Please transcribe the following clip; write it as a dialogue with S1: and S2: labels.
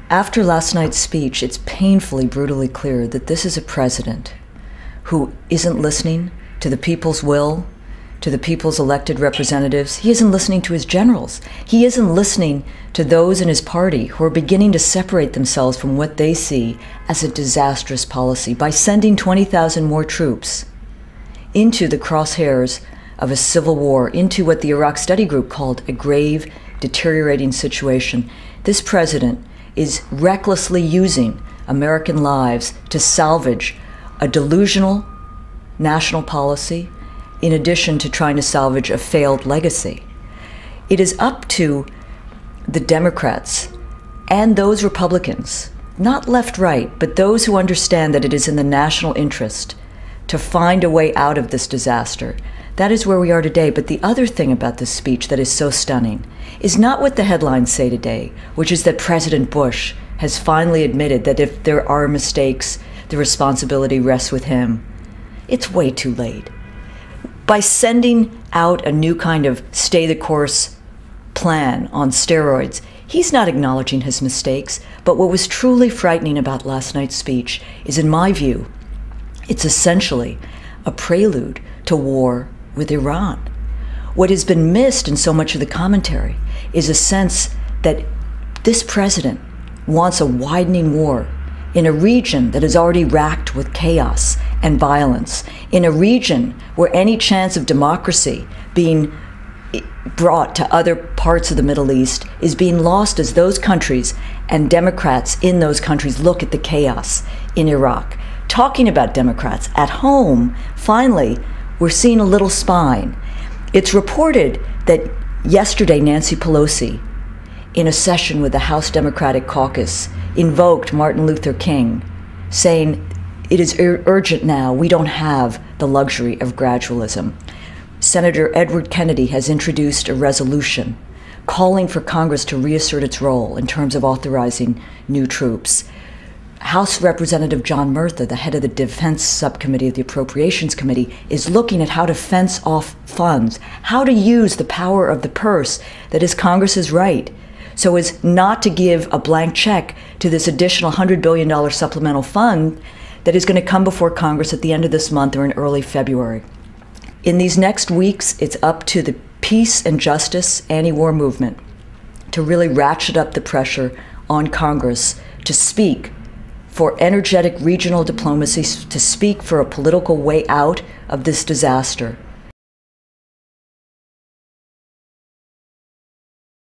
S1: After last night's speech, it's painfully, brutally clear that this is a president who isn't listening to the people's will, to the people's elected representatives. He isn't listening to his generals. He isn't listening to those in his party who are beginning to separate themselves from what they see as a disastrous policy by sending 20,000 more troops into the crosshairs of a civil war, into what the Iraq Study Group called a grave, deteriorating situation. This president is recklessly using American lives to salvage a delusional national policy, in addition to trying to salvage a failed legacy. It is up to the Democrats and those Republicans, not left-right, but those who understand that it is in the national interest to find a way out of this disaster. That is where we are today. But the other thing about this speech that is so stunning is not what the headlines say today, which is that President Bush has finally admitted that if there are mistakes, the responsibility rests with him. It's way too late. By sending out a new kind of stay-the-course plan on steroids, he's not acknowledging his mistakes. But what was truly frightening about last night's speech is, in my view, it's essentially a prelude to war with Iran. What has been missed in so much of the commentary is a sense that this president wants a widening war in a region that is already racked with chaos and violence, in a region where any chance of democracy being brought to other parts of the Middle East is being lost as those countries and Democrats in those countries look at the chaos in Iraq. Talking about Democrats at home, finally, we're seeing a little spine. It's reported that yesterday Nancy Pelosi, in a session with the House Democratic Caucus, invoked Martin Luther King, saying it is urgent now. We don't have the luxury of gradualism. Senator Edward Kennedy has introduced a resolution calling for Congress to reassert its role in terms of authorizing new troops. House Representative John Murtha, the head of the Defense Subcommittee of the Appropriations Committee, is looking at how to fence off funds, how to use the power of the purse that is Congress's right, so as not to give a blank check to this additional $100 billion supplemental fund that is going to come before Congress at the end of this month or in early February. In these next weeks, it's up to the peace and justice anti-war movement to really ratchet up the pressure on Congress to speak for energetic regional diplomacy, to speak for a political way out of this disaster.